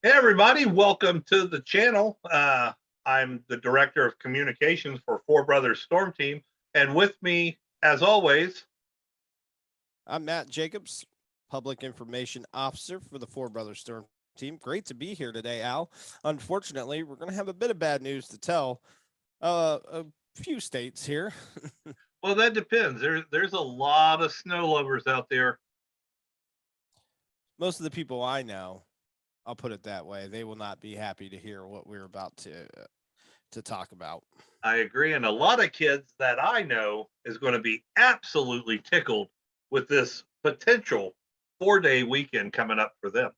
Hey everybody, welcome to the channel. I'm the Director of Communications for Four Brothers Storm Team, and with me, as always, I'm Matt Jacobs, Public Information Officer for the Four Brothers Storm Team. Great to be here today, Al. Unfortunately, we're going to have a bit of bad news to tell. A few states here. well, that depends. There's a lot of snow lovers out there. Most of the people I know, I'll put it that way, they will not be happy to hear what we're about to talk about. I agree, and a lot of kids that I know is going to be absolutely tickled with this potential 4-day weekend coming up for them.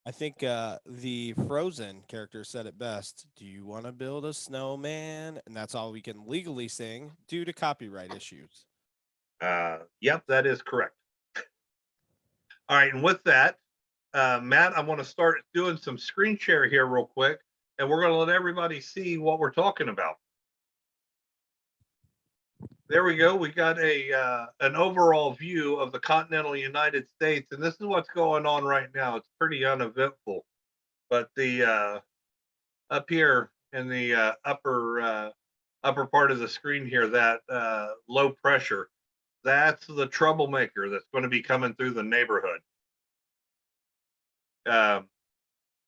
I think the Frozen character said it best. Do you want to build a snowman? And that's all we can legally sing due to copyright issues. Yep, that is correct. All right, and with that, Matt, I want to start doing some screen share here real quick, and we're going to let everybody see what we're talking about. There we go. We got a an overall view of the continental United States, and this is what's going on right now. It's pretty uneventful, but the up here in the upper part of the screen here, that low pressure, that's the troublemaker that's going to be coming through the neighborhood. Um,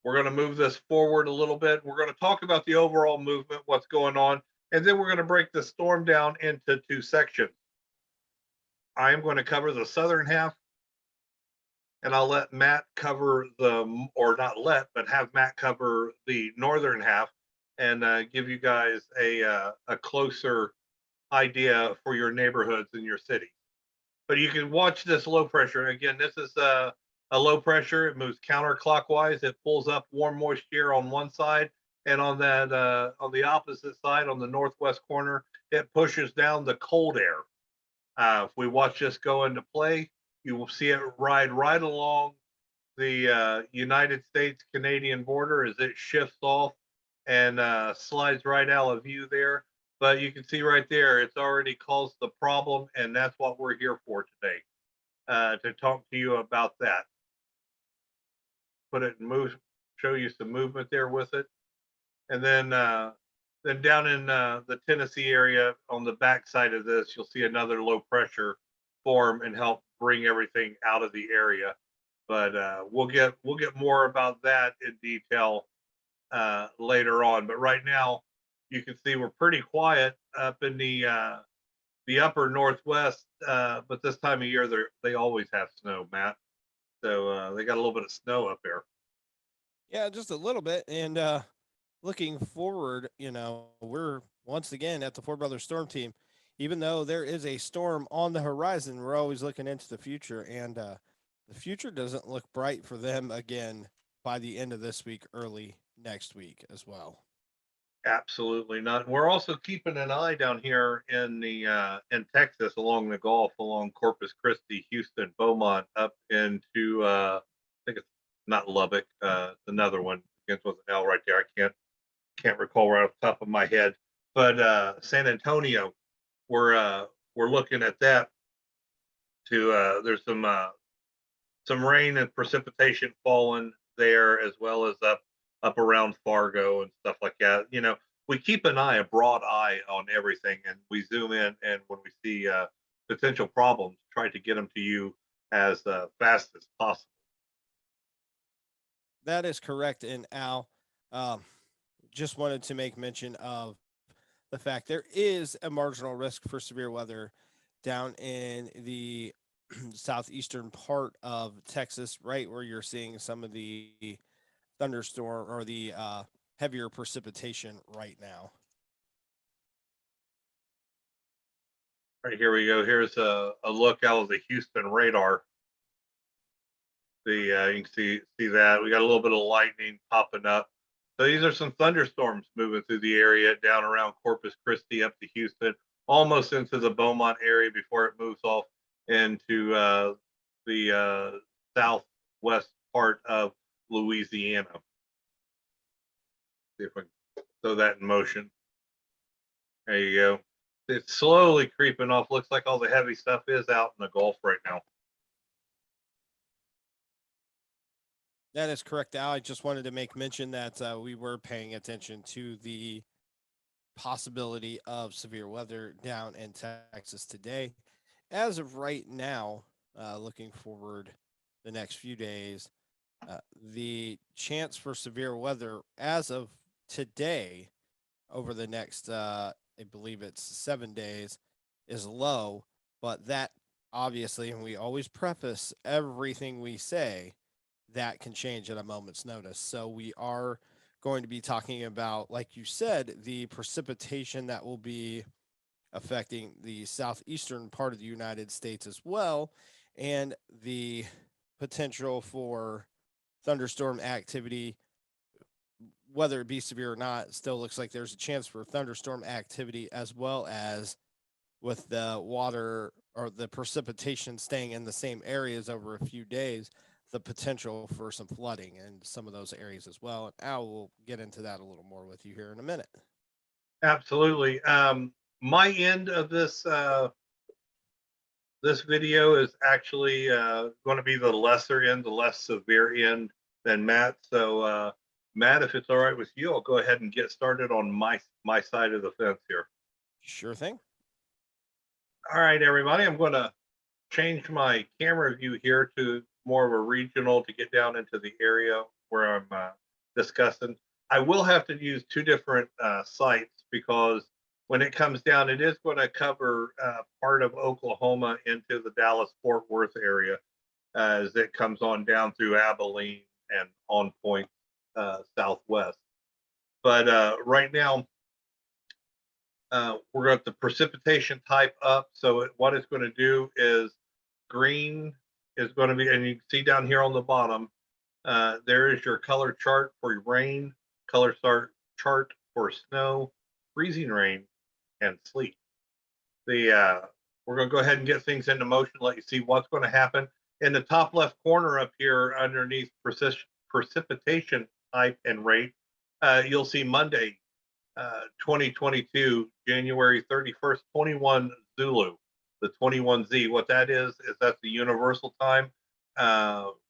we're going to move this forward a little bit. We're going to talk about the overall movement, what's going on, and then we're going to break the storm down into two sections. I am going to cover the southern half, and I'll let Matt cover the, or not let, but have Matt cover the northern half, and give you guys a closer idea for your neighborhoods and your city. But you can watch this low pressure. Again, this is a low pressure. It moves counterclockwise. It pulls up warm moisture on one side, and on that on the opposite side, on the northwest corner, it pushes down the cold air. If we watch this go into play, you will see it ride right along the United States Canadian border as it shifts off and slides right out of view there. But you can see right there, it's already caused the problem, and that's what we're here for today, to talk to you about that. Put it in move, show you some movement there with it, and then down in the Tennessee area on the backside of this, you'll see another low pressure form and help bring everything out of the area. But we'll get more about that in detail later on. But right now, you can see we're pretty quiet up in the upper northwest. But this time of year, they always have snow, Matt. So they got a little bit of snow up there. Yeah, just a little bit. And looking forward, we're once again at the Four Brothers Storm Team. Even though there is a storm on the horizon, we're always looking into the future, and the future doesn't look bright for them again by the end of this week, early next week as well. Absolutely not. We're also keeping an eye down here in Texas along the Gulf, along Corpus Christi, Houston, Beaumont, up into I think it's not Lubbock, it's another one begins with an L right there. I can't recall right off the top of my head, but San Antonio, we're looking at that. To there's some rain and precipitation falling there, as well as up around Fargo and stuff like that. We keep an eye, a broad eye on everything, and we zoom in, and when we see potential problems, try to get them to you as fast as possible. That is correct. And Al, um, just wanted to make mention of the fact there is a marginal risk for severe weather down in the southeastern part of Texas, right where you're seeing some of the thunderstorm or the heavier precipitation right now. Right, here we go. Here's a look out of the Houston radar. The you can see that we got a little bit of lightning popping up. So these are some thunderstorms moving through the area down around Corpus Christi up to Houston, almost into the Beaumont area before it moves off into the southwest part of Louisiana. See if we can throw that in motion. There you go. It's slowly creeping off. Looks like all the heavy stuff is out in the Gulf right now. That is correct, Al. I just wanted to make mention that we were paying attention to the possibility of severe weather down in Texas today. As of right now, looking forward the next few days, the chance for severe weather as of today over the next, I believe it's 7 days, is low. But that obviously, and we always preface everything we say, that can change at a moment's notice. So we are going to be talking about, like you said, the precipitation that will be affecting the southeastern part of the United States as well, and the potential for thunderstorm activity, whether it be severe or not. Still looks like there's a chance for thunderstorm activity, as well as with the water or the precipitation staying in the same areas over a few days, the potential for some flooding in some of those areas as well. And Al will get into that a little more with you here in a minute. Absolutely. My end of this video is actually going to be the lesser end, the less severe end than Matt. So, Matt, if it's all right with you, I'll go ahead and get started on my side of the fence here. Sure thing. All right, everybody, I'm going to change my camera view here to more of a regional to get down into the area where I'm discussing. I will have to use two different sites because when it comes down, it is going to cover part of Oklahoma into the Dallas-Fort Worth area as it comes on down through Abilene and on point southwest. But right now, we're going to the precipitation type up. So what it's going to do is green is going to be, and you can see down here on the bottom, there is your color chart for rain, color chart for snow, freezing rain, and sleet. We're going to go ahead and get things into motion, let you see what's going to happen. In the top left corner up here underneath precipitation type and rate, you'll see Monday, 2022, January 31st, 21 Zulu, the 21Z. What that is that's the universal time.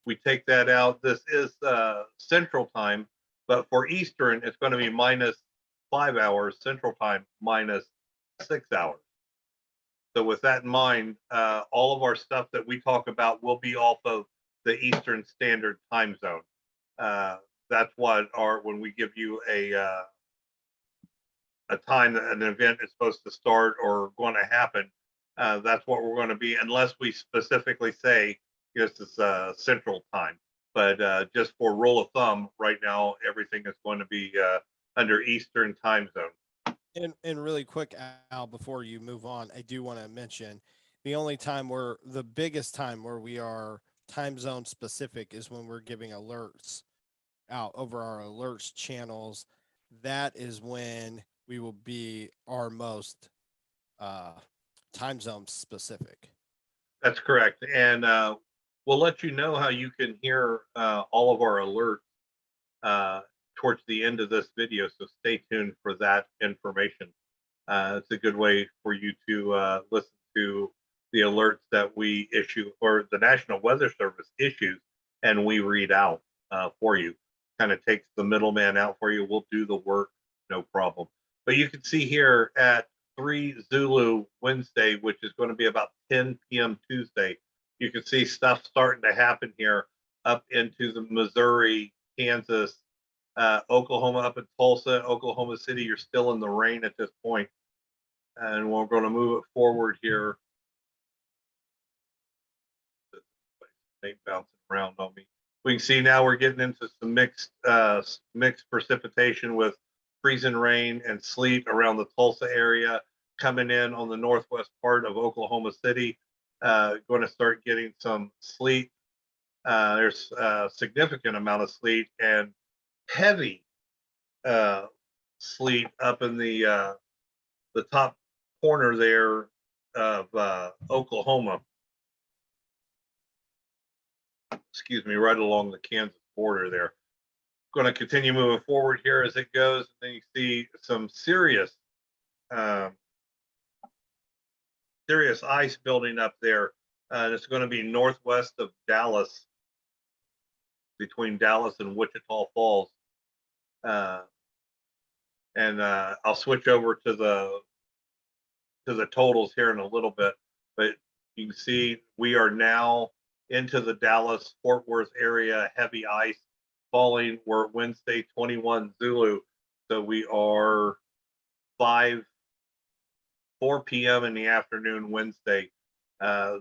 We take that out. This is Central Time, but for Eastern, it's going to be -5 hours, Central Time -6 hours. So with that in mind, all of our stuff that we talk about will be off of the Eastern Standard Time Zone. That's what when we give you a time that an event is supposed to start or going to happen, that's what we're going to be, unless we specifically say this is Central Time. But just for rule of thumb, right now everything is going to be under Eastern Time Zone. And really quick, Al, before you move on, I do want to mention the biggest time where we are time zone specific is when we're giving alerts out over our alerts channels. That is when we will be our most time zone specific. That's correct. And we'll let you know how you can hear all of our alerts towards the end of this video. So stay tuned for that information. It's a good way for you to listen to the alerts that we issue, or the National Weather Service issues, and we read out for you. Kind of takes the middleman out for you. We'll do the work, no problem. But you can see here at 3 Zulu Wednesday, which is going to be about 10 p.m. Tuesday, you can see stuff starting to happen here up into the Missouri, Kansas, Oklahoma, up in Tulsa, Oklahoma City. You're still in the rain at this point. And we're going to move it forward here. They bouncing around on me. We can see now we're getting into some mixed precipitation with freezing rain and sleet around the Tulsa area, coming in on the northwest part of Oklahoma City. Going to start getting some sleet. There's a significant amount of sleet and heavy sleet up in the top corner there of Oklahoma. Excuse me, right along the Kansas border there. Going to continue moving forward here as it goes. And then you see some serious ice building up there. It's going to be northwest of Dallas. between Dallas and Wichita Falls. Uh, and I'll switch over to the totals here in a little bit, but you can see we are now into the Dallas Fort Worth area. Heavy ice falling. We're Wednesday 21 Zulu, so we are 4 p.m. in the afternoon Wednesday.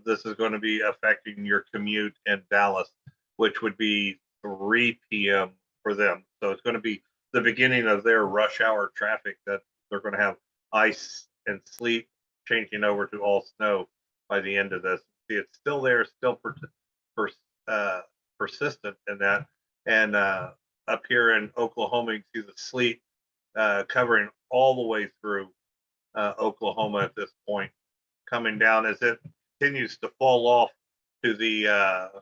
This is going to be affecting your commute in Dallas, which would be 3 p.m. for them. So it's going to be the beginning of their rush hour traffic that they're going to have ice and sleet changing over to all snow by the end of this. See, it's still there, still persistent in that. And up here in Oklahoma, you can see the sleet covering all the way through Oklahoma at this point, coming down as it continues to fall off to the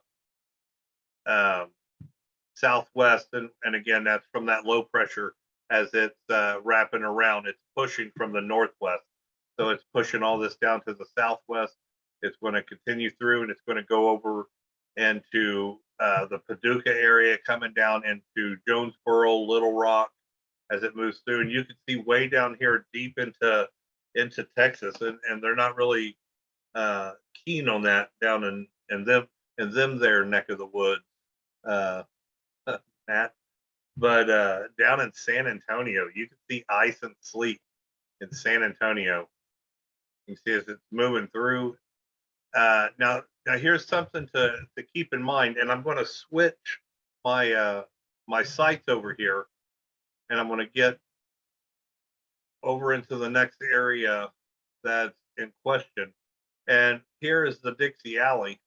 southwest. And again, that's from that low pressure as it's wrapping around. It's pushing from the northwest. So it's pushing all this down to the southwest. It's going to continue through and it's going to go over into the Paducah area, coming down into Jonesboro, Little Rock as it moves through. And you can see way down here deep into Texas, and they're not really keen on that down in them their neck of the woods, Matt. But down in San Antonio, you can see ice and sleet in San Antonio. You can see as it's moving through. Now here's something to keep in mind, and I'm going to switch my my sights over here, and I'm going to get over into the next area that's in question. And here is the Dixie Alley.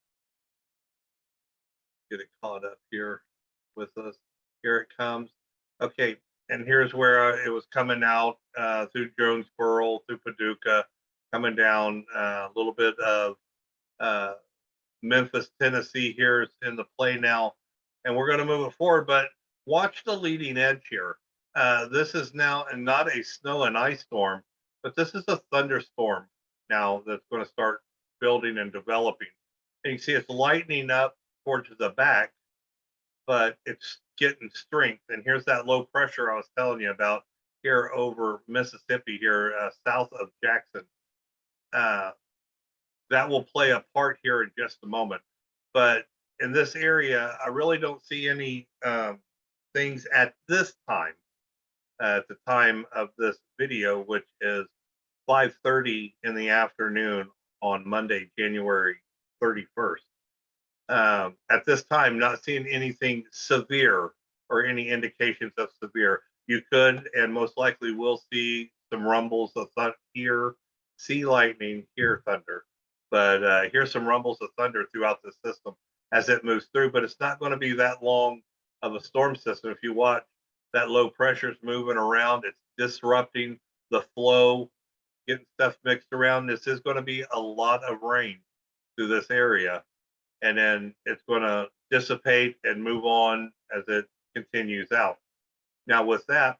Get it caught up here with us. Here it comes. Okay, and here's where it was coming out through Jonesboro, through Paducah, coming down a little bit of Memphis, Tennessee. Here's in the play now, and we're going to move it forward. But watch the leading edge here. This is now not a snow and ice storm, but this is a thunderstorm now that's going to start building and developing. And you see it's lightening up towards the back, but it's getting strength. And here's that low pressure I was telling you about here over Mississippi, here south of Jackson. That will play a part here in just a moment. But in this area, I really don't see any things at this time, at the time of this video, which is 5:30 in the afternoon on Monday, January 31st. At this time, not seeing anything severe or any indications of severe. You could and most likely will see some rumbles of here, see lightning, hear thunder. But here's some rumbles of thunder throughout the system as it moves through. But it's not going to be that long of a storm system. If you watch, that low pressure is moving around. It's disrupting the flow, getting stuff mixed around. This is going to be a lot of rain through this area. And then it's going to dissipate and move on as it continues out. Now with that,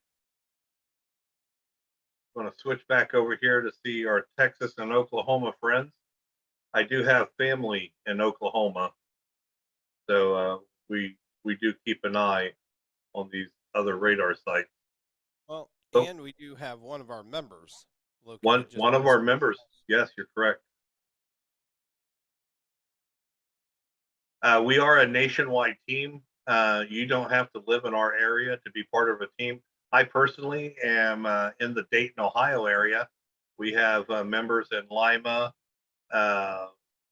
I'm going to switch back over here to see our Texas and Oklahoma friends. I do have family in Oklahoma, so we do keep an eye on these other radar sites. Well, So, and we do have one of our members located. one of our members. Yes, you're correct. We are a nationwide team. You don't have to live in our area to be part of a team. I personally am in the Dayton, Ohio area. We have members in Lima,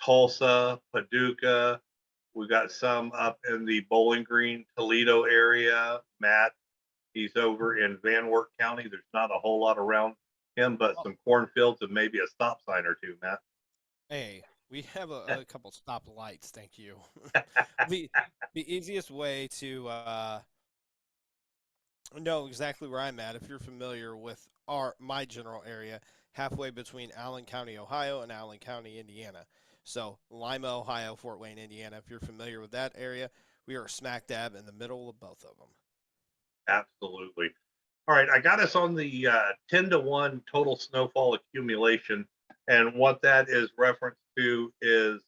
Tulsa, Paducah. We've got some up in the Bowling Green, Toledo area. Matt, he's over in Van Wert County. There's not a whole lot around him, but some cornfields and maybe a stop sign or two, Matt. Hey, we have a couple stop lights. Thank you. the easiest way to know exactly where I'm at, if you're familiar with my general area, halfway between Allen County, Ohio, and Allen County, Indiana. So Lima, Ohio, Fort Wayne, Indiana. If you're familiar with that area, we are smack dab in the middle of both of them. Absolutely. All right, I got us on the 10-to-1 total snowfall accumulation, and what that is reference to is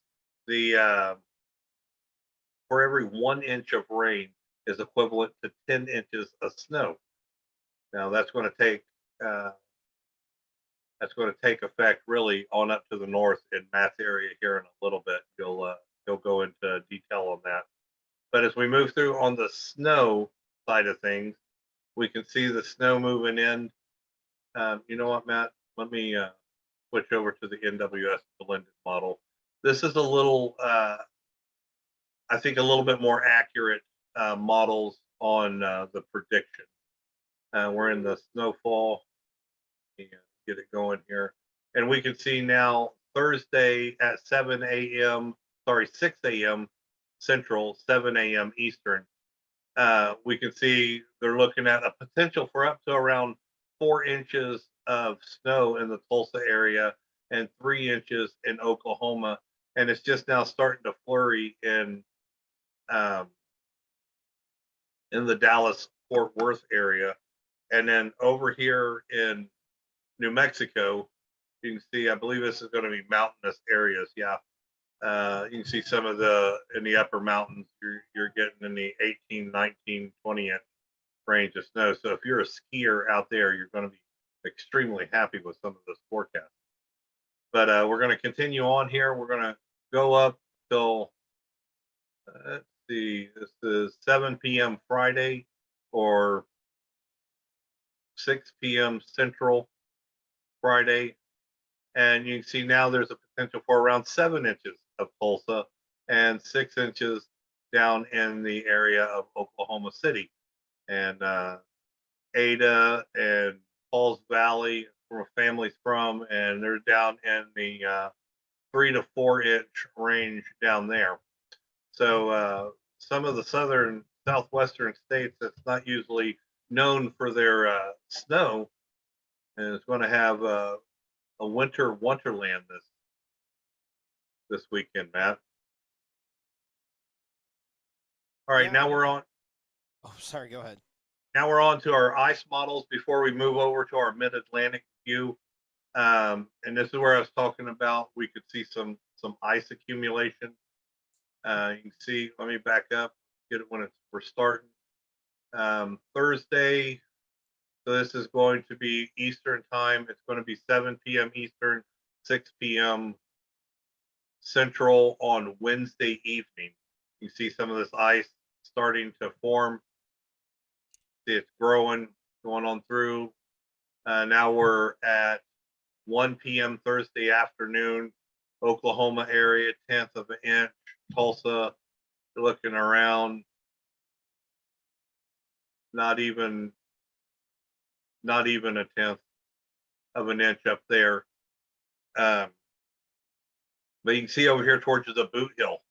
the for every 1 inch of rain is equivalent to 10 inches of snow. Now uh, that's going to take effect really on up to the north in Matt's area here in a little bit. He'll go into detail on that. But as we move through on the snow side of things, we can see the snow moving in. You know what, Matt? Let me switch over to the NWS blended model. This is a little, I think, a little bit more accurate models on the prediction. We're in the snowfall. Get it going here. And we can see now Thursday at 7 a.m., sorry, 6 a.m. Central, 7 a.m. Eastern. We can see they're looking at a potential for up to around 4 inches of snow in the Tulsa area and 3 inches in Oklahoma. And it's just now starting to flurry um, in the Dallas Fort Worth area. And then over here in New Mexico, you can see, I believe this is going to be mountainous areas. Yeah. You can see some of in the upper mountains, you're getting in the 18, 19, 20 inch range of snow. So if you're a skier out there, you're going to be extremely happy with some of this forecast. But we're going to continue on here. We're going to go up till, let's see, this is 7 p.m. Friday or 6 p.m. Central Friday. And you can see now there's a potential for around 7 inches of Tulsa and 6 inches down in the area of Oklahoma City. And Ada and Pauls Valley, where my family's from, and they're down in the 3 to 4 inch range down there. So some of the southwestern states that's not usually known for their snow, and it's going to have a winter wonderland this weekend, Matt. All right, Yeah. now we're on. Oh, sorry. Go ahead. Now we're on to our ice models before we move over to our mid-Atlantic view. And this is where I was talking about we could see some ice accumulation. You can see, let me back up, get it when we're starting. Thursday, so this is going to be Eastern time. It's going to be 7 p.m. Eastern, 6 p.m. Central on Wednesday evening. You see some of this ice starting to form. See it's growing, going on through. Now we're at 1 p.m. Thursday afternoon, Oklahoma area, 1/10 of an inch. Tulsa, you're looking around, not even a 1/10 of an inch up there. But you can see over here towards the Boot Hill,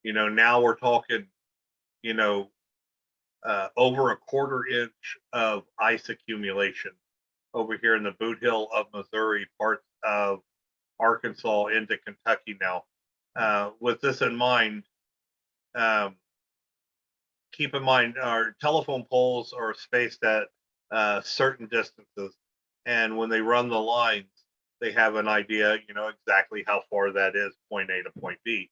now we're talking, over a 1/4 inch of ice accumulation over here in the Boot Hill of Missouri, parts of Arkansas into Kentucky now. With this in mind, keep in mind our telephone poles are spaced at certain distances. And when they run the lines, they have an idea, exactly how far that is, point A to point B.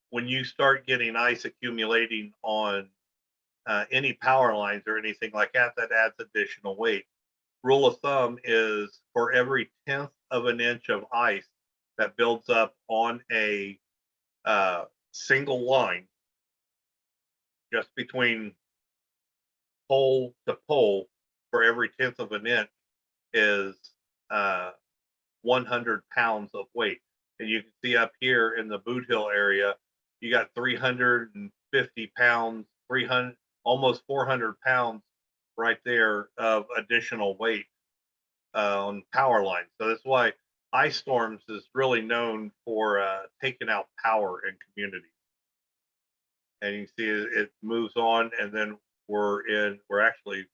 When you start getting ice accumulating on any power lines or anything like that, that adds additional weight. Rule of thumb is for every 1/10 of an inch of ice that builds up on a single line, just between pole to pole, for every 1/10 of an inch is 100 pounds of weight. And you can see up here in the Boot Hill area, you got 350 pounds, 300, almost 400 pounds right there of additional weight on power lines. So that's why ice storms is really known for taking out power in communities. And you can see it moves on, and then we're actually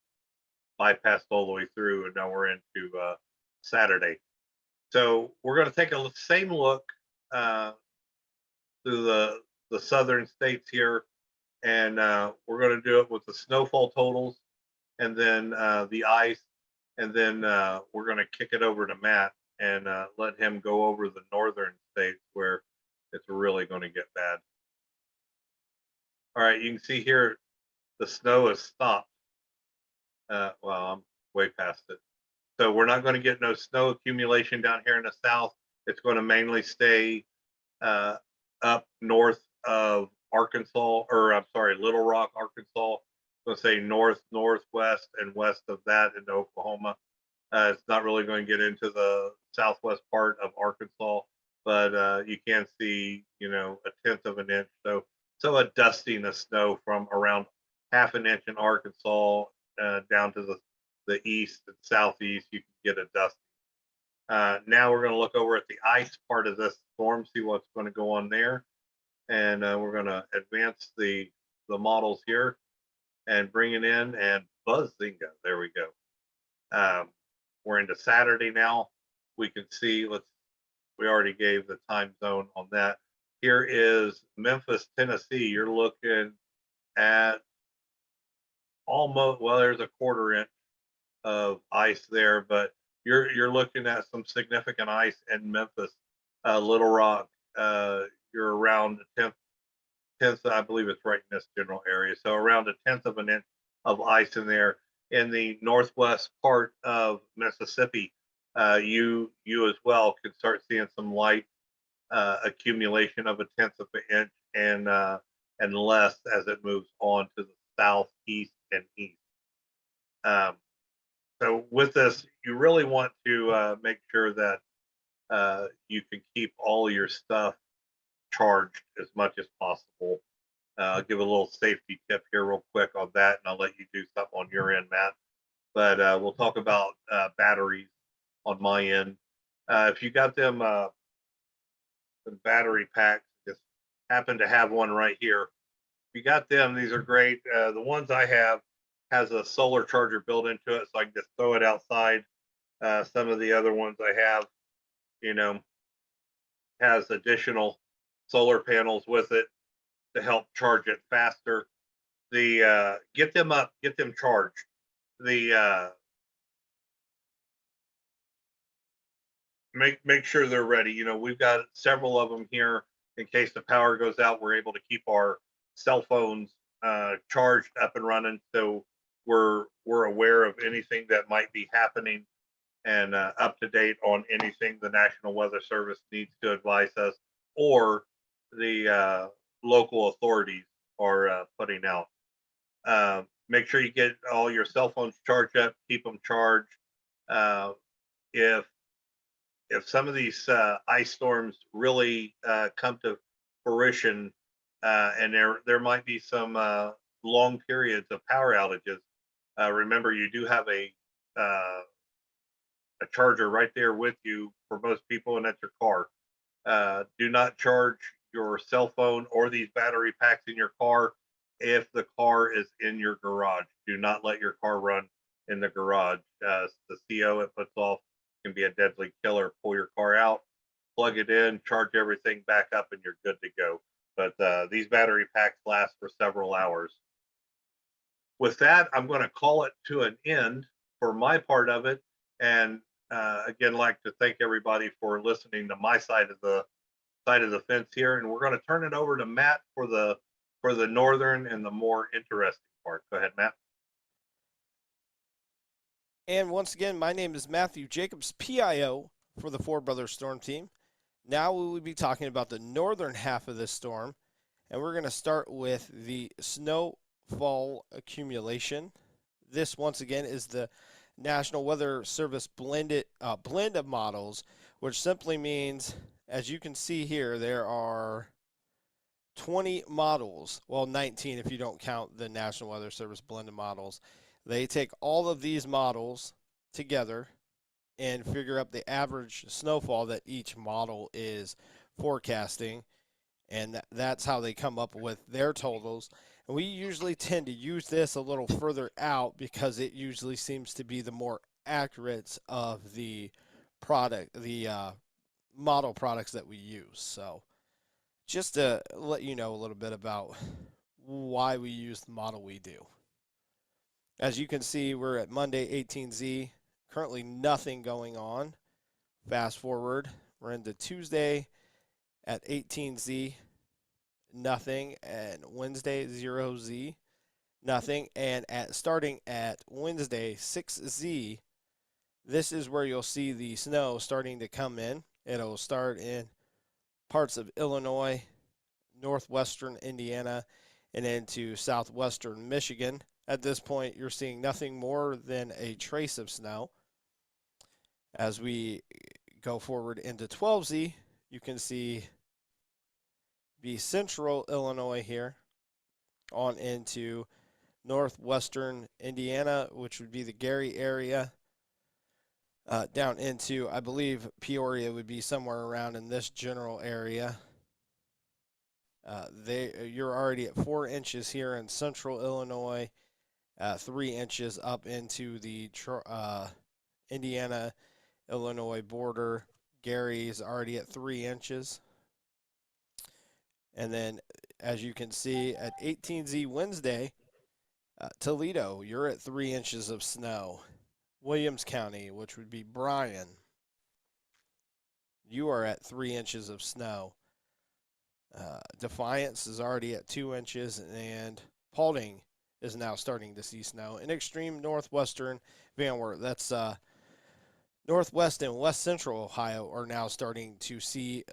bypassed all the way through, and now we're into Saturday. So we're going to take a same look through the southern states here, and we're going to do it with the snowfall totals, and then the ice, and then we're going to kick it over to Matt and let him go over the northern states where it's really going to get bad. All right, you can see here the snow has stopped. Well, I'm way past it. So we're not going to get no snow accumulation down here in the south. It's going to mainly stay uh, up north of Arkansas, or I'm sorry, Little Rock, Arkansas. Let's say north, northwest, and west of that into Oklahoma. It's not really going to get into the southwest part of Arkansas, but you can see, a tenth of an inch. So a dusting of snow from around half an inch in Arkansas down to the east and southeast. You can get a dust. Now we're going to look over at the ice part of this storm, see what's going to go on there, and we're going to advance the models here and bring it in, and buzzinga, there we go. We're into Saturday now. We can see, we already gave the time zone on that. Here is Memphis, Tennessee. You're looking at almost, well, there's a quarter inch of ice there, but you're looking at some significant ice in Memphis, Little Rock. You're around a tenth, I believe it's right in this general area. So around a tenth of an inch of ice in there. In the northwest part of Mississippi, you as well can start seeing some light accumulation of a tenth of an inch and less as it moves on to the southeast and east. So with this, you really want to make sure that you can keep all your stuff charged as much as possible. I'll give a little safety tip here real quick on that, and I'll let you do something on your end, Matt. But we'll talk about batteries on my end. If you got them the battery packs, just happen to have one right here. If you got them, these are great. The ones I have has a solar charger built into it, so I can just throw it outside. Some of the other ones I have, has additional solar panels with it to help charge it faster. Get them up, get them charged. Make sure they're ready. We've got several of them here in case the power goes out. We're able to keep our cell phones charged up and running, so we're aware of anything that might be happening and up to date on anything the National Weather Service needs to advise us or the local authorities are putting out. Make sure you get all your cell phones charged up, keep them charged. If some of these ice storms really come to fruition, and there might be some long periods of power outages, remember you do have a charger right there with you for most people, and that's your car. Do not charge your cell phone or these battery packs in your car if the car is in your garage. Do not let your car run in the garage. The CO it puts off can be a deadly killer. Pull your car out, plug it in, charge everything back up, and you're good to go. But these battery packs last for several hours. With that, I'm going to call it to an end for my part of it. And again, like to thank everybody for listening to my side of the fence here. And we're going to turn it over to Matt for the northern and the more interesting part. Go ahead, Matt. And once again, my name is Matthew Jacobs, PIO for the Four Brothers Storm Team. Now we will be talking about the northern half of this storm, and we're going to start with the snowfall accumulation. This, once again, is the National Weather Service blend of models, which simply means, as you can see here, there are 20 models. Well, 19 if you don't count the National Weather Service blended models. They take all of these models together and figure up the average snowfall that each model is forecasting, and that's how they come up with their totals. And we usually tend to use this a little further out because it usually seems to be the more accurate of the model products that we use. So just to let you know a little bit about why we use the model we do. As you can see, we're at Monday 18Z. Currently nothing going on. Fast forward, we're into Tuesday at 18Z. nothing, and Wednesday 0Z, nothing, and starting at Wednesday 6Z, this is where you'll see the snow starting to come in. It'll start in parts of Illinois, northwestern Indiana, and into southwestern Michigan. At this point, you're seeing nothing more than a trace of snow. As we go forward into 12Z, you can see the central Illinois here on into northwestern Indiana, which would be the Gary area, down into, I believe, Peoria would be somewhere around in this general area. You're already at 4 inches here in central Illinois, 3 inches up into the Indiana Illinois border. Gary's already at 3 inches. And then, as you can see, at 18Z Wednesday, Toledo, you're at 3 inches of snow. Williams County, which would be Bryan, you are at 3 inches of snow. Defiance is already at 2 inches, and Paulding is now starting to see snow. In extreme northwestern Van Wert, that's northwest and west central Ohio, are now starting to see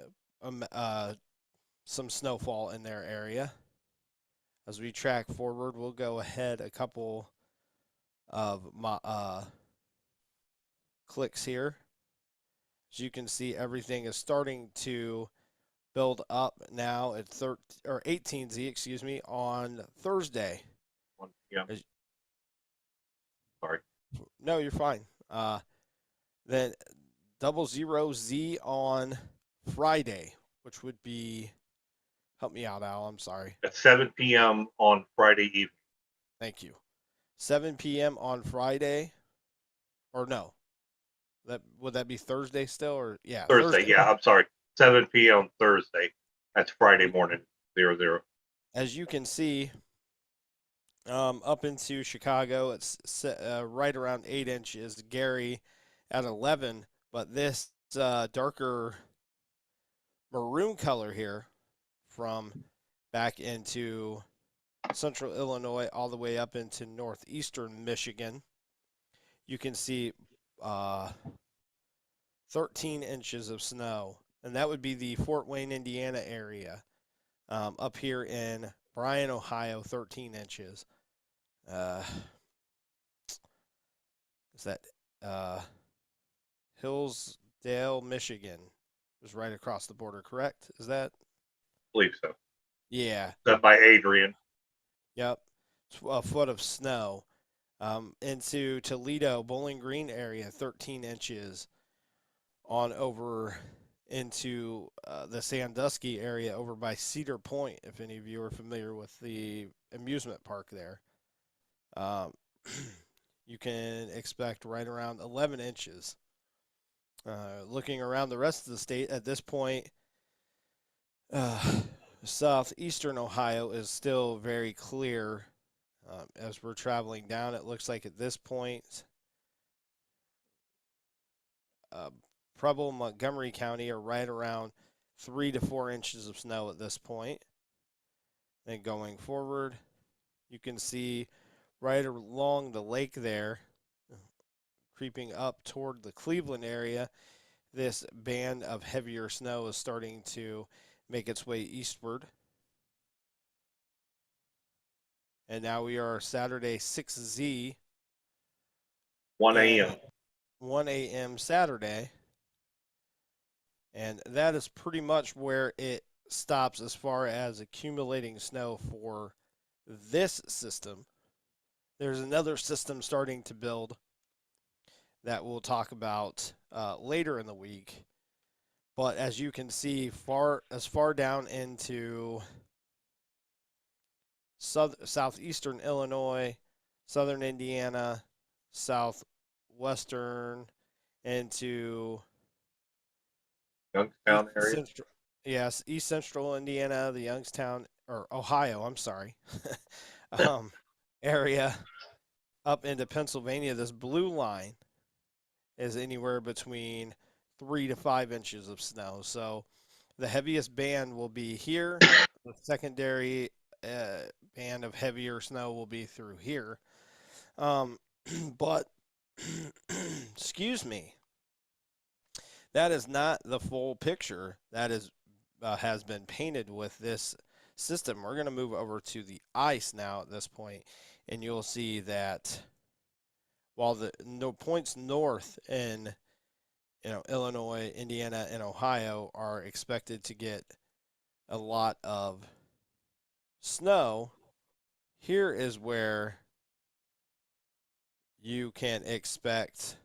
some snowfall in their area. As we track forward, we'll go ahead a couple of clicks here. As you can see, everything is starting to build up now at 18Z, excuse me, on Thursday. 1 p.m. Sorry. No, you're fine. Then 00Z on Friday, which would be, help me out, Al, I'm sorry. At 7 p.m. on Friday evening. Thank you. 7 p.m. on Friday, or no? Would that be Thursday still, or yeah? Thursday. Yeah, I'm sorry. 7 p.m. Thursday. That's Friday morning. 00. As you can see, up into Chicago, it's right around 8 inches. Gary at 11, but this darker maroon color here from back into central Illinois all the way up into northeastern Michigan, you can see 13 inches of snow, and that would be the Fort Wayne, Indiana area. Up here in Bryan, Ohio, 13 inches. Is that Hillsdale, Michigan? Is right across the border, correct? Is that? I believe so. Yeah. That by Adrian. Yep. A foot of snow. Into Toledo, Bowling Green area, 13 inches. On over into the Sandusky area over by Cedar Point, if any of you are familiar with the amusement park there. You can expect right around 11 inches. Looking around the rest of the state at this point, southeastern Ohio is still very clear. As we're traveling down, it looks like at this point, Preble, Montgomery County are right around 3 to 4 inches of snow at this point. Then going forward, you can see right along the lake there, creeping up toward the Cleveland area, this band of heavier snow is starting to make its way eastward. And now we are Saturday 6Z. 1 a.m. 1 a.m. Saturday. And that is pretty much where it stops as far as accumulating snow for this system. There's another system starting to build that we'll talk about later in the week. But as you can see, as far down into southeastern Illinois, southern Indiana, southwestern into Youngstown area. East Central Indiana, the Youngstown, or Ohio, I'm sorry, area up into Pennsylvania. This blue line is anywhere between 3 to 5 inches of snow. So the heaviest band will be here the secondary band of heavier snow will be through here. Um, but excuse me, that is not the full picture that is has been painted with this system. We're going to move over to the ice now at this point, and you'll see that while the no points north in Illinois, Indiana, and Ohio are expected to get a lot of snow, here is where you can expect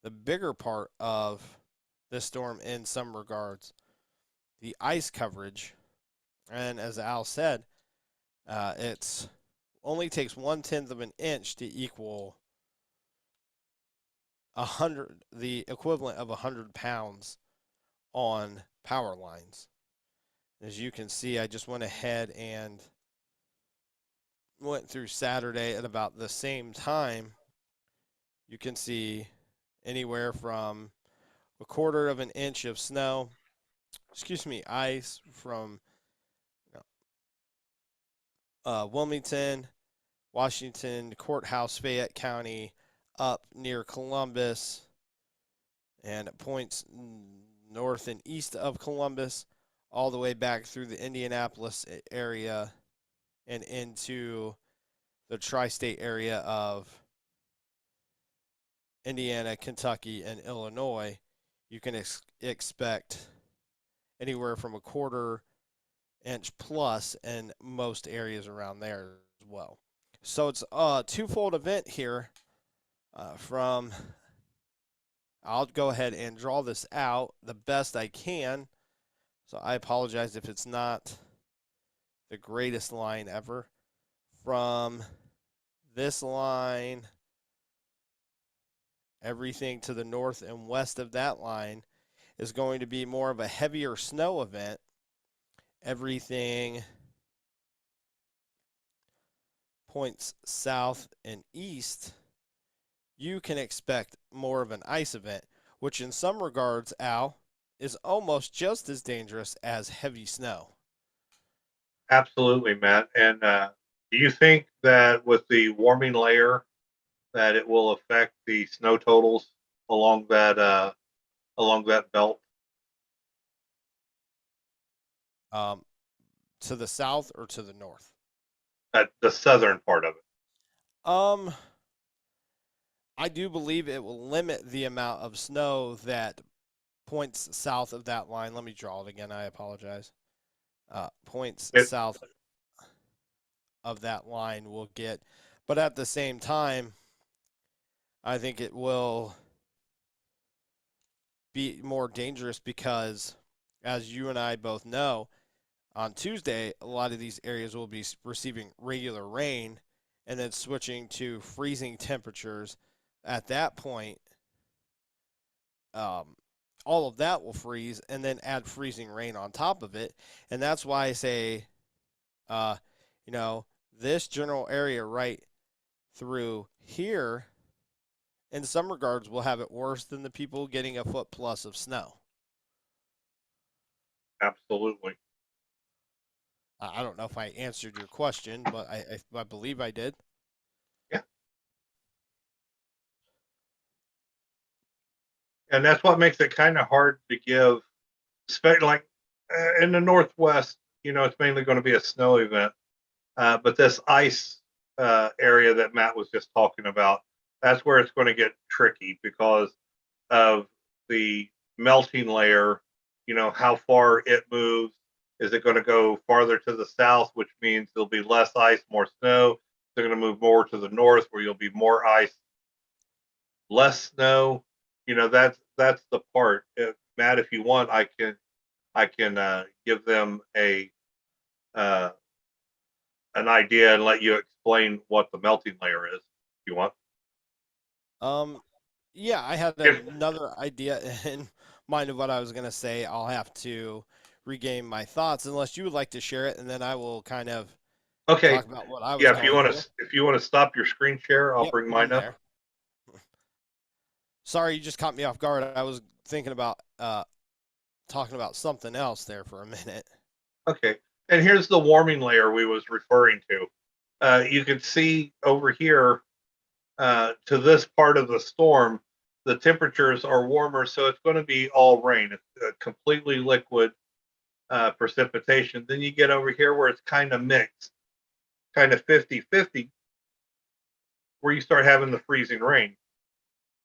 the bigger part of this storm in some regards, the ice coverage. And as Al said, it's only takes 1/10 of an inch to equal 100, the equivalent of 100 pounds on power lines. As you can see, I just went ahead and went through Saturday at about the same time. You can see anywhere from a quarter of an inch of snow, ice from Wilmington, Washington, Courthouse, Fayette County, up near Columbus, and it points north and east of Columbus, all the way back through the Indianapolis area and into the tri-state area of Indiana, Kentucky, and Illinois. You can expect anywhere from a quarter inch plus in most areas around there as well. So it's a twofold event here from, I'll go ahead and draw this out the best I can. So I apologize if it's not the greatest line ever. From this line, everything to the north and west of that line is going to be more of a heavier snow event. Everything points south and east, you can expect more of an ice event, which in some regards, Al, is almost just as dangerous as heavy snow. Absolutely, Matt. And do you think that with the warming layer that it will affect the snow totals along that belt? To the south or to the north? At the southern part of it. Um, I do believe it will limit the amount of snow that points south of that line. Let me draw it again. I apologize. Points It south of that line will get, but at the same time, I think it will be more dangerous because, as you and I both know, on Tuesday, a lot of these areas will be receiving regular rain and then switching to freezing temperatures. At that point, all of that will freeze and then add freezing rain on top of it. And that's why I say, uh, this general area right through here, in some regards, will have it worse than the people getting a foot plus of snow. absolutely. I don't know if I answered your question, but I believe I did. Yeah. And that's what makes it kind of hard to give, like in the Northwest, it's mainly going to be a snow event. But this ice area that Matt was just talking about, that's where it's going to get tricky because of the melting layer, how far it moves. Is it going to go farther to the south, which means there'll be less ice, more snow? They're going to move more to the north where you'll be more ice, less snow. That's the part. Matt, if you want, I can give them uh, an idea and let you explain what the melting layer is. If you want. Yeah, I had If, another idea in mind of what I was going to say. I'll have to regain my thoughts unless you would like to share it, and then I will kind of okay, talk about what I was yeah. going to. If you want to stop your screen share, I'll Yep, bring I'm mine up. there. Sorry, you just caught me off guard. I was thinking about talking about something else there for a minute. Okay. And here's the warming layer we was referring to. You can see over here to this part of the storm, the temperatures are warmer, so it's going to be all rain. It's completely liquid precipitation. Then you get over here where it's kind of mixed, kind of 50-50, where you start having the freezing rain.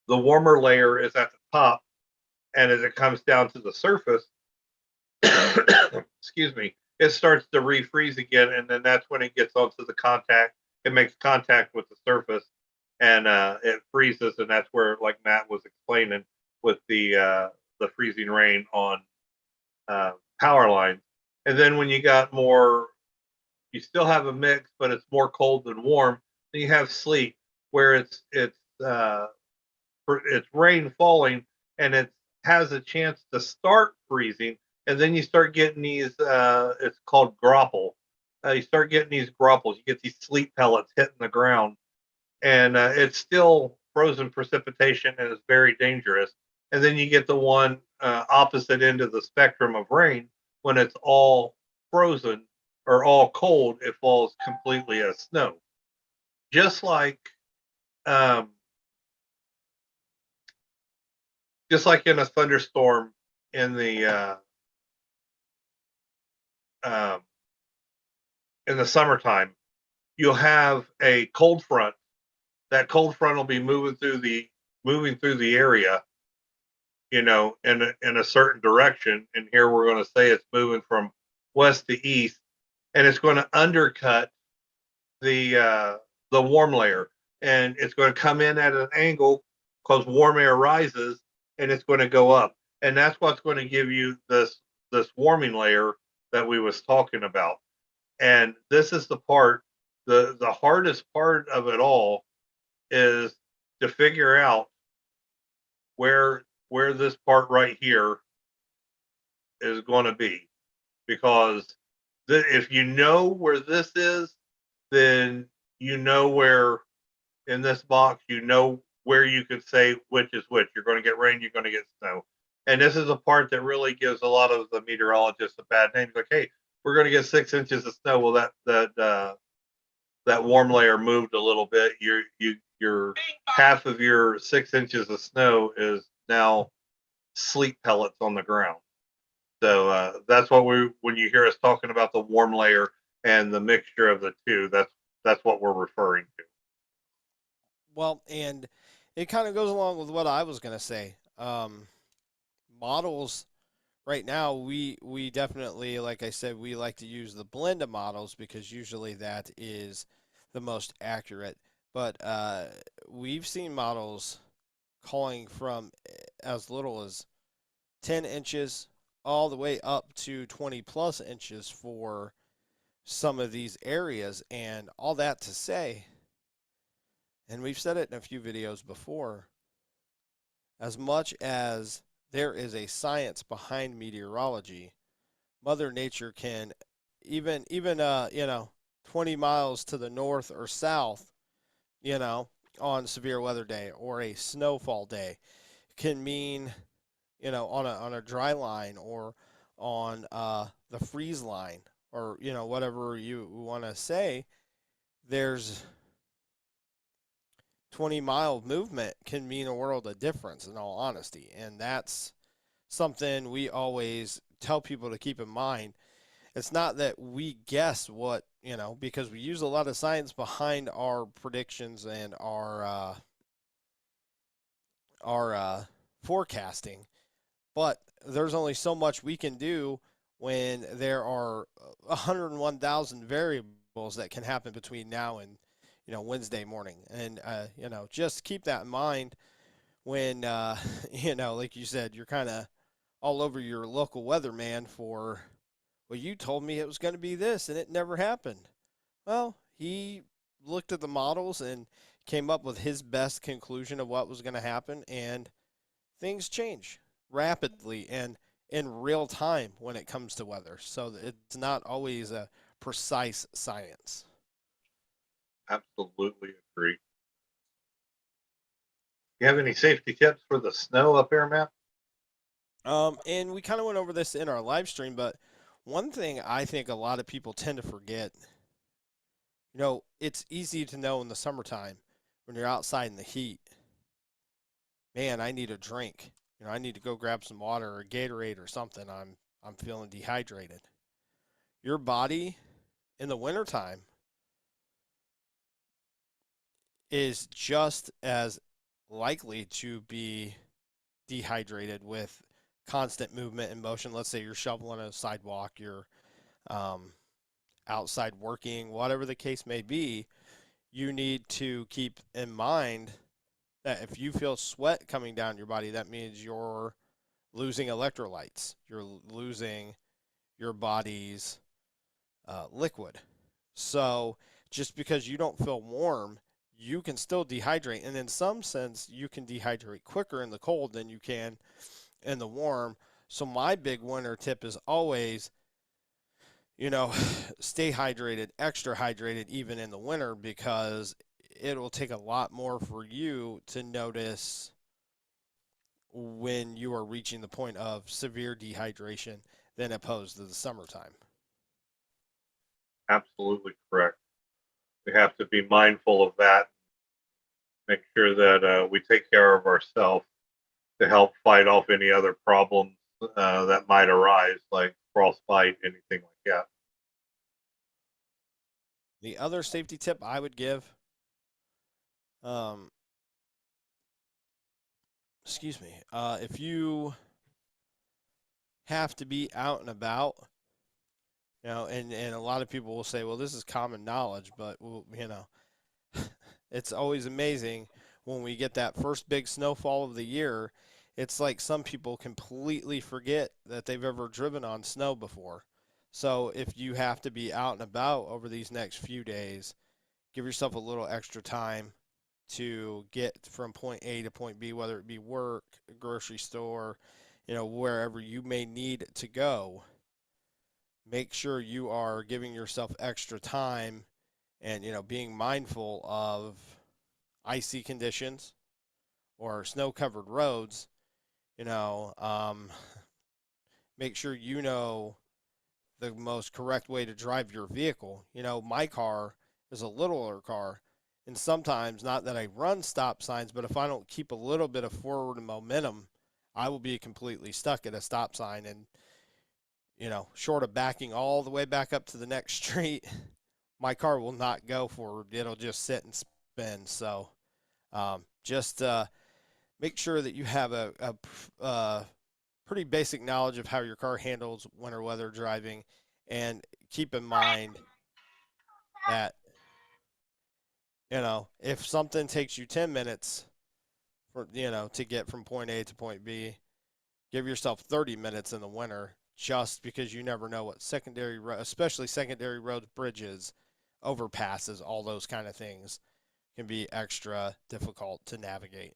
The warmer layer is at the top, and as it comes down to the surface, excuse me, it starts to refreeze again, and then that's when it gets onto the contact. It makes contact with the surface, and it freezes, and that's where, like Matt was explaining, with the freezing rain on power lines. And then when you got more, you still have a mix, but it's more cold than warm. Then you have sleet, where it's rain falling, and it has a chance to start freezing, and then you start getting these. It's called grapple. You start getting these grapples. You get these sleet pellets hitting the ground, and it's still frozen precipitation, and it's very dangerous. And then you get the one opposite end of the spectrum of rain when it's all frozen or all cold. It falls completely as snow, just like um, just like in a thunderstorm in um, the summertime, you'll have a cold front. That cold front will be moving through the area, in a certain direction. And here we're going to say it's moving from west to east, and it's going to undercut the warm layer, and it's going to come in at an angle because warm air rises, and it's going to go up, and that's what's going to give you this warming layer that we was talking about. And this is the part, the hardest part of it all is to figure out where this part right here is going to be, because if you know where this is, then you know where in this box, you know where you could say which is which. You're going to get rain, you're going to get snow. And this is a part that really gives a lot of the meteorologists a bad name. Like, hey, we're going to get 6 inches of snow. Well, that warm layer moved a little bit. Your half of your 6 inches of snow is now sleet pellets on the ground. So that's what when you hear us talking about the warm layer and the mixture of the two, that's what we're referring to. Well, and it kind of goes along with what I was going to say. Models right now, we definitely, like I said, we like to use the blend of models because usually that is the most accurate. But we've seen models calling from as little as 10 inches all the way up to 20 plus inches for some of these areas. And all that to say, and we've said it in a few videos before, as much as there is a science behind meteorology, Mother Nature can even 20 miles to the north or south, you know, on severe weather day or a snowfall day can mean, on a dry line or on the freeze line or whatever you want to say, there's 20-mile movement can mean a world of difference in all honesty. And that's something we always tell people to keep in mind. It's not that we guess what, because we use a lot of science behind our predictions and our forecasting, but there's only so much we can do when there are 101,000 variables that can happen between now and Wednesday morning. And just keep that in mind when like you said, you're kind of all over your local weatherman for, well, you told me it was going to be this and it never happened. Well, he looked at the models and came up with his best conclusion of what was going to happen, and things change rapidly and in real time when it comes to weather. So it's not always a precise science. Absolutely agree. You have any safety tips for the snow up there, Matt? And we kind of went over this in our live stream, but One thing I think a lot of people tend to forget, it's easy to know in the summertime when you're outside in the heat, man, I need a drink. I need to go grab some water or Gatorade or something. I'm feeling dehydrated. Your body in the wintertime is just as likely to be dehydrated with constant movement and motion. Let's say you're shoveling a sidewalk, you're um, outside working, whatever the case may be. You need to keep in mind that if you feel sweat coming down your body, that means you're losing electrolytes. You're losing your body's liquid. So just because you don't feel warm, you can still dehydrate. And in some sense, you can dehydrate quicker in the cold than you can in the warm. So my big winter tip is always, stay hydrated, extra hydrated, even in the winter, because it will take a lot more for you to notice when you are reaching the point of severe dehydration than opposed to the summertime. Absolutely correct. We have to be mindful of that. Make sure that we take care of ourselves to help fight off any other problems that might arise, like frostbite, anything like that. The other safety tip I would give, um, if you have to be out and about, and a lot of people will say, well, this is common knowledge, but, it's always amazing when we get that first big snowfall of the year. It's like some people completely forget that they've ever driven on snow before. So if you have to be out and about over these next few days, give yourself a little extra time to get from point A to point B, whether it be work, grocery store, wherever you may need to go. Make sure you are giving yourself extra time and, being mindful of icy conditions or snow covered roads. you know um, Make sure the most correct way to drive your vehicle. My car is a littler car, and sometimes, not that I run stop signs, but if I don't keep a little bit of forward momentum, I will be completely stuck at a stop sign. And, short of backing all the way back up to the next street, my car will not go forward. It'll just sit and spin. So just make sure that you have a pretty basic knowledge of how your car handles winter weather driving, and keep in mind that if something takes you 10 minutes to get from point A to point B, give yourself 30 minutes in the winter, just because you never know what especially secondary roads, bridges, overpasses, all those kind of things can be extra difficult to navigate.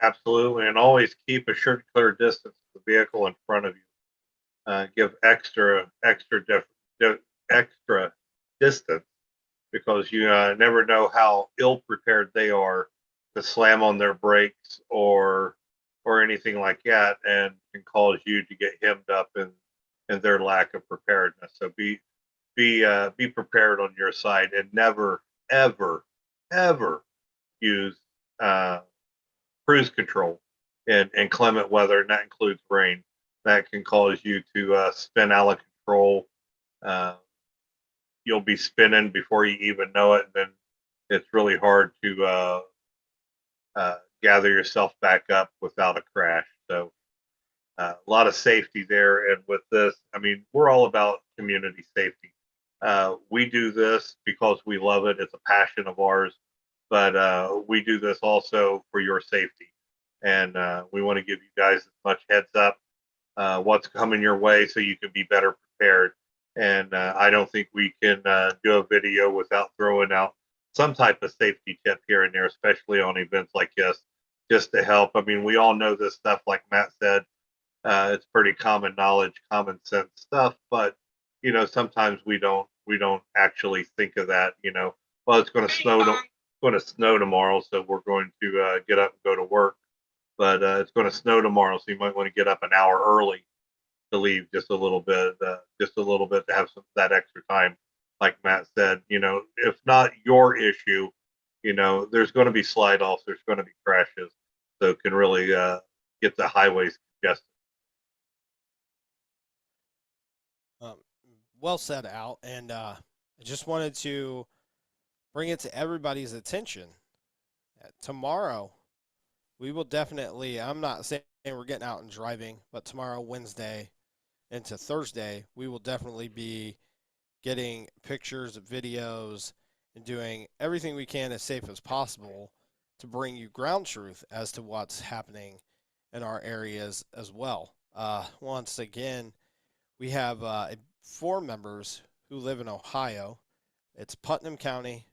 Absolutely, and always keep a sure clear distance to the vehicle in front of you. Give extra distance, because you never know how ill prepared they are to slam on their brakes or anything like that, and can cause you to get hemmed up in their lack of preparedness. So be prepared on your side, and never ever ever use uh, cruise control in inclement weather, and that includes rain. That can cause you to spin out of control. Uh, you'll be spinning before you even know it, and then it's really hard to gather yourself back up without a crash. So a lot of safety there. And with this, I mean, we're all about community safety. We do this because we love it. It's a passion of ours, but we do this also for your safety. And we want to give you guys as much heads up what's coming your way, so you can be better prepared. And I don't think we can do a video without throwing out some type of safety tip here and there, especially on events like this, just to help. I mean, we all know this stuff, like Matt said. It's pretty common knowledge, common sense stuff, but sometimes we don't actually think of that. Well, it's going to snow tomorrow, so we're going to get up and go to work. But it's going to snow tomorrow, so you might want to get up an hour early to leave just a little bit, to have that extra time. Like Matt said, if not your issue, there's going to be slide offs, there's going to be crashes, so it can really get the highways congested. Um, well said, Al. And I just wanted to bring it to everybody's attention. Tomorrow, we will definitely, I'm not saying we're getting out and driving, but tomorrow, Wednesday, into Thursday, we will definitely be getting pictures, videos, and doing everything we can as safe as possible to bring you ground truth as to what's happening in our areas as well. Once again, we have 4 members who live in Ohio. It's Putnam County.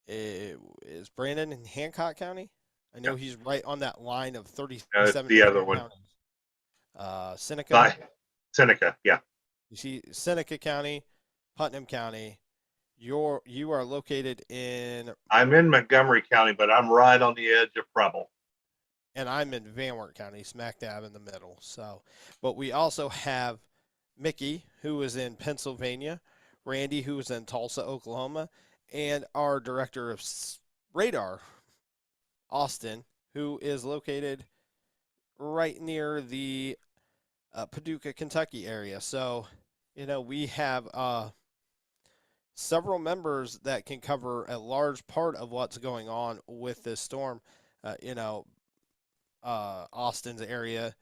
Is Brandon in Hancock County? I know Yeah. he's right on that line of It's 37 the other different one. counties. Seneca. Seneca, yeah. You see Seneca County, Putnam County. You are located in, I'm in Montgomery County, but I'm right on the edge of Preble. and I'm in Van Wert County, smack dab in the middle. So, but we also have Mickey, who is in Pennsylvania, Randy, who is in Tulsa, Oklahoma, and our director of radar, Austin, who is located right near the Paducah, Kentucky area. So, we have several members that can cover a large part of what's going on with this storm. Austin's area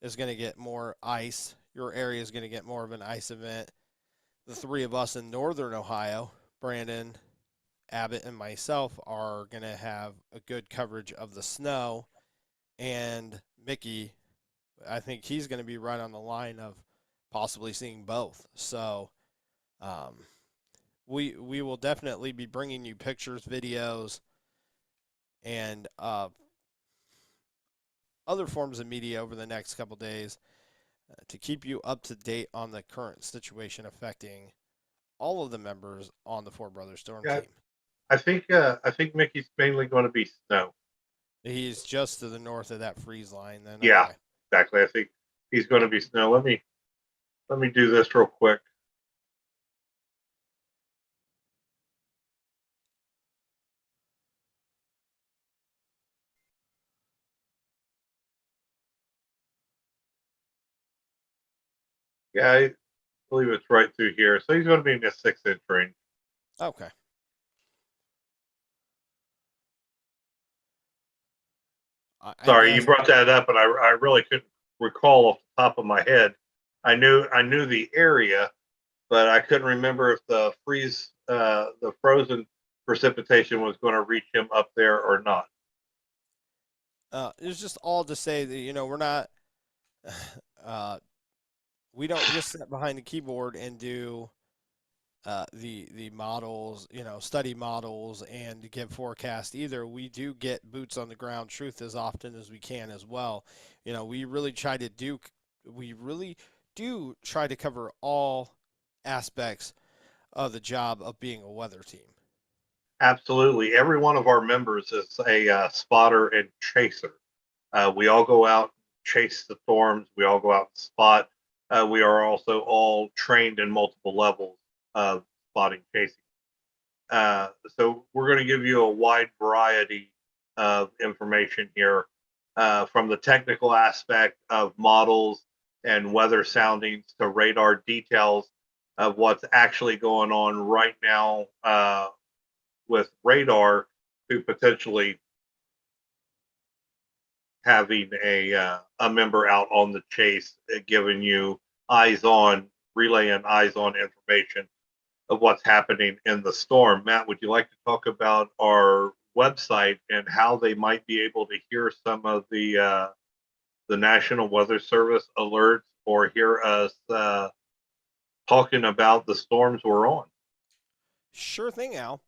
is going to get more ice. Your area is going to get more of an ice event. The 3 of us in northern Ohio, Brandon, Abbott, and myself, are going to have a good coverage of the snow. And Mickey, I think he's going to be right on the line of possibly seeing both. So we will definitely be bringing you pictures, videos, and other forms of media over the next couple days to keep you up to date on the current situation affecting all of the members on the Four Brothers Storm team. I think Mickey's mainly going to be snow. He's just to the north of that freeze line. Then yeah, okay. Exactly. I think he's going to be snow. Let me do this real quick. Yeah, I believe it's right through here. So he's going to be in the 6-inch range. Okay. Sorry, you brought that up, and I really couldn't recall off the top of my head. I knew the area, but I couldn't remember if the frozen precipitation was going to reach him up there or not. It was just all to say that we're not, we don't just sit behind the keyboard and do the models, study models and give forecast either. We do get boots on the ground truth as often as we can as well. We really do try to cover all aspects of the job of being a weather team. Absolutely. Every one of our members is a spotter and chaser. We all go out, chase the storms. We all go out and spot. We are also all trained in multiple levels of spotting, chasing. So we're going to give you a wide variety of information here, from the technical aspect of models and weather soundings to radar details of what's actually going on right now with radar, to potentially having a member out on the chase, giving you relaying eyes on information of what's happening in the storm. Matt, would you like to talk about our website and how they might be able to hear some of the National Weather Service alerts, or hear us talking about the storms we're on? Sure thing, Al.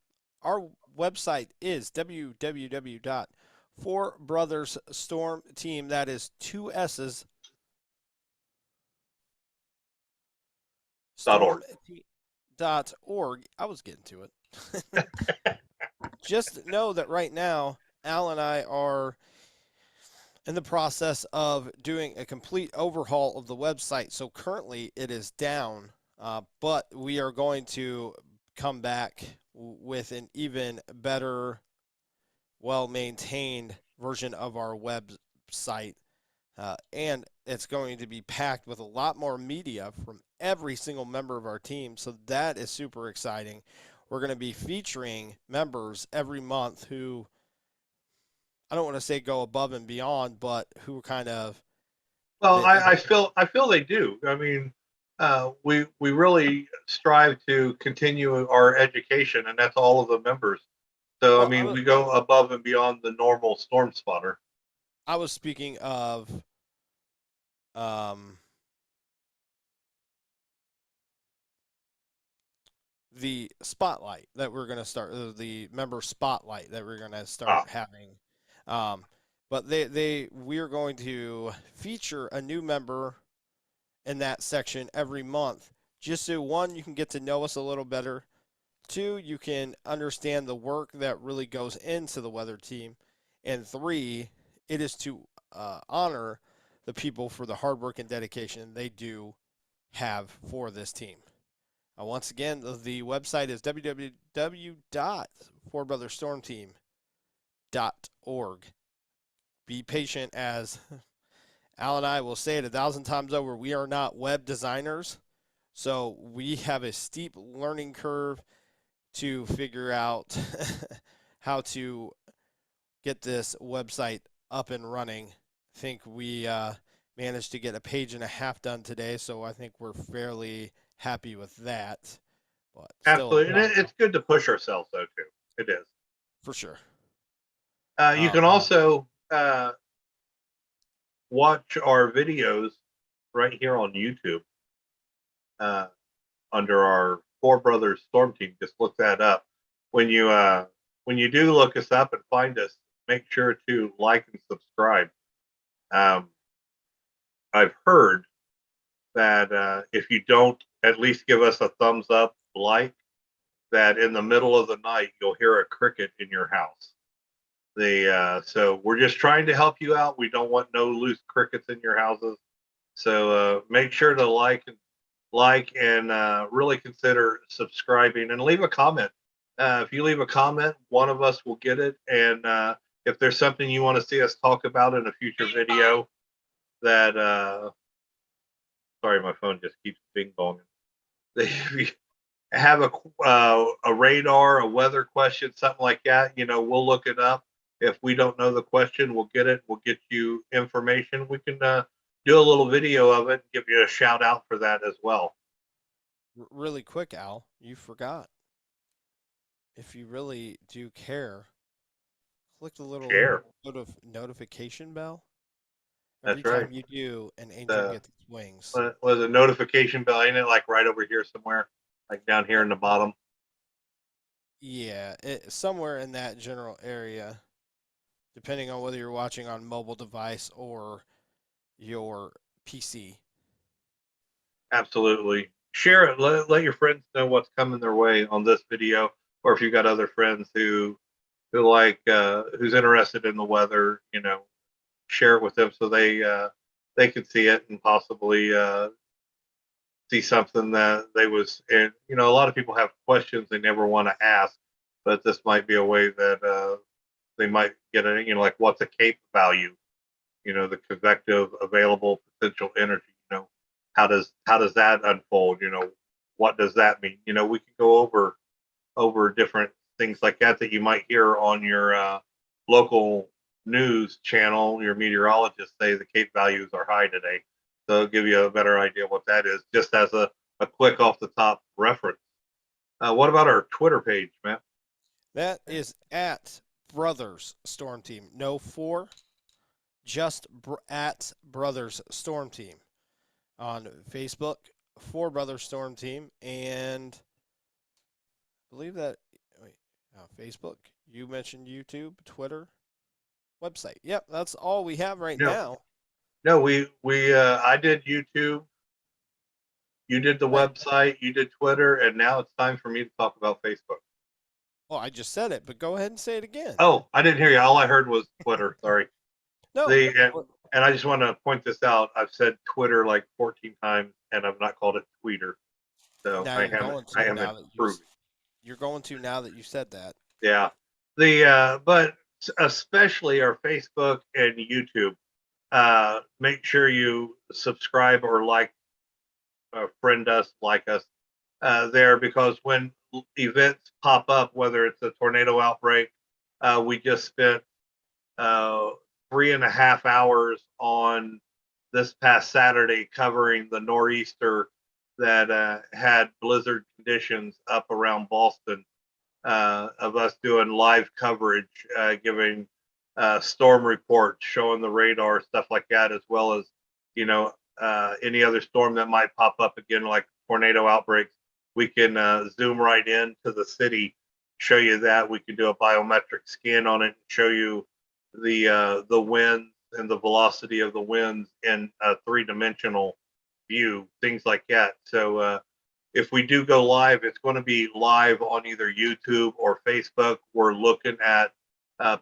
Our website is www.fourbrothersStormTeam. That is 2 S's. Storm.org. I was getting to it. Just know that right now, Al and I are in the process of doing a complete overhaul of the website. So currently it is down, but we are going to come back with an even better, well maintained version of our website. And it's going to be packed with a lot more media from every single member of our team. So that is super exciting. We're going to be featuring members every month who, I don't want to say go above and beyond, but who kind of Well, they, I feel they do. I mean, we really strive to continue our education, and that's all of the members. So I well, mean, we go above and beyond the normal storm spotter. I was speaking of um, the spotlight that we're going to start, the member spotlight that we're going to start Ah, having. Um, but we're going to feature a new member in that section every month, just so one, you can get to know us a little better. Two, you can understand the work that really goes into the weather team. And three, it is to honor the people for the hard work and dedication they do have for this team. Once again, the website is www.fourbrotherstormteam.org. Be patient, as Al and I will say it 1,000 times over. We are not web designers, so we have a steep learning curve to figure out how to get this website up and running. I think we managed to get a page and a half done today, so I think we're fairly happy with that. But still, absolutely, and it's good to push ourselves though too. It is. for sure. You Uh, can also watch our videos right here on YouTube uh, under our Four Brothers Storm Team. Just look that up. When you when you do look us up and find us, make sure to like and subscribe. Um, I've heard that if you don't at least give us a thumbs up, like, that in the middle of the night you'll hear a cricket in your house. So we're just trying to help you out. We don't want no loose crickets in your houses. So make sure to like and really consider subscribing and leave a comment. If you leave a comment, one of us will get it. And if there's something you want to see us talk about in a future video, that sorry, my phone just keeps bing bonging. If you have a radar, a weather question, something like that, we'll look it up. If we don't know the question, we'll get it. We'll get you information. We can do a little video of it, give you a shout out for that as well. really quick, Al, you forgot. If you really do care, click the little Share. notification bell. Every That's right. time you do, an angel The gets wings. was a notification bell in it, like right over here somewhere, like down here in the bottom. Yeah, somewhere in that general area, depending on whether you're watching on mobile device or your PC. Absolutely. Share it. Let your friends know what's coming their way on this video, or if you've got other friends who like who's interested in the weather, share it with them so they could see it and possibly see something that they was and a lot of people have questions they never want to ask, but this might be a way that they might get it, like what's a cape value, the convective available potential energy, how does that unfold, what does that mean, we can go over different things like that you might hear on your local news channel. Your meteorologist say the Cape values are high today. So it'll give you a better idea what that is, just as a quick off the top reference. What about our Twitter page, Matt? That is at Brothers Storm Team. No four, just at Brothers Storm Team. On Facebook, for Brothers Storm Team, and I believe that, wait, Facebook, you mentioned YouTube, Twitter, website. Yep, that's all we have right No, now. no, we I did YouTube, you did the Hey, website, you did Twitter, and now it's time for me to talk about Facebook. well, I just said it, but go ahead and say it again. Oh, I didn't hear you. All I heard was Twitter. Sorry. No, And I just want to point this out. I've said Twitter like 14 times, and I've not called it Tweeter. So now I you're haven't going to now that improved. you're going to now that you said that. Yeah. But especially our Facebook and YouTube. Make sure you subscribe or like, friend us, like us there, because when events pop up, whether it's a tornado outbreak, we just spent uh, 3.5 hours on this past Saturday covering the nor'easter that had blizzard conditions up around Boston, of us doing live coverage, giving storm reports, showing the radar, stuff like that, as well as, any other storm that might pop up again, like tornado outbreaks. We can zoom right into the city, show you that. We can do a biometric scan on it, and show you the winds and the velocity of the winds in a 3-dimensional view, things like that. So if we do go live, it's going to be live on either YouTube or Facebook. We're looking at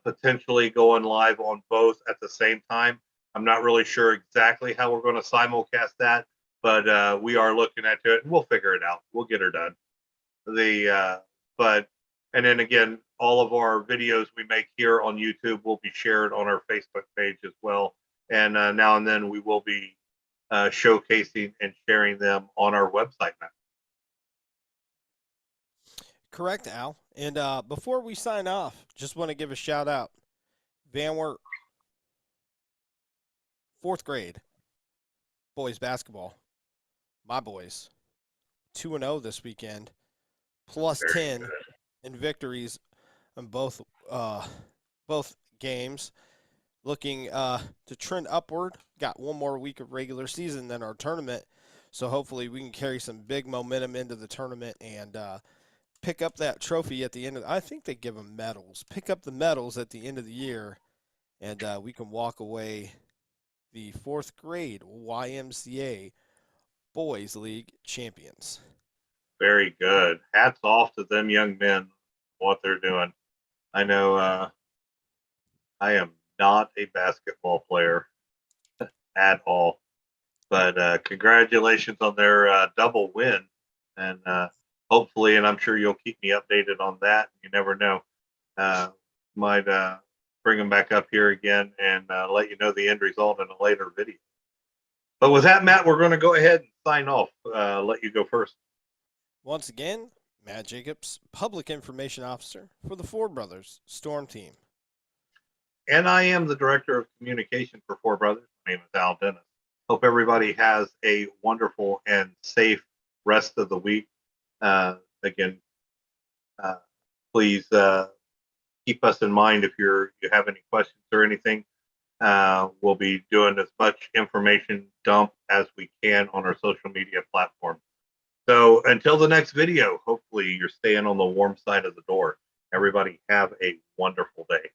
potentially going live on both at the same time. I'm not really sure exactly how we're going to simulcast that, but we are looking at it, and we'll figure it out. We'll get her done. And then again, all of our videos we make here on YouTube will be shared on our Facebook page as well. And now and then we will be showcasing and sharing them on our website now. Correct, Al. And before we sign off, just want to give a shout out. Van Wert, 4th grade, boys basketball. My boys, 2-0 this weekend, plus Very 10 good. in victories in both games. Looking to trend upward. Got one more week of regular season than our tournament, so hopefully we can carry some big momentum into the tournament and pick up that trophy at the end of. I think they give them medals. Pick up the medals at the end of the year, and we can walk away the 4th grade YMCA Boys League champions. Very good. Hats off to them young men, what they're doing. I know I am not a basketball player at all, but congratulations on their double win. And hopefully, and I'm sure you'll keep me updated on that. You never know. Might bring them back up here again and let you know the end result in a later video. But with that, Matt, we're going to go ahead and sign off. Let you go first. Once again, Matt Jacobs, Public Information Officer for the Ford Brothers Storm Team. And I am the Director of Communication for Four Brothers. My name is Al Dennis. Hope everybody has a wonderful and safe rest of the week. Again, please keep us in mind if you have any questions or anything. We'll be doing as much information dump as we can on our social media platform. So until the next video, hopefully you're staying on the warm side of the door. Everybody have a wonderful day.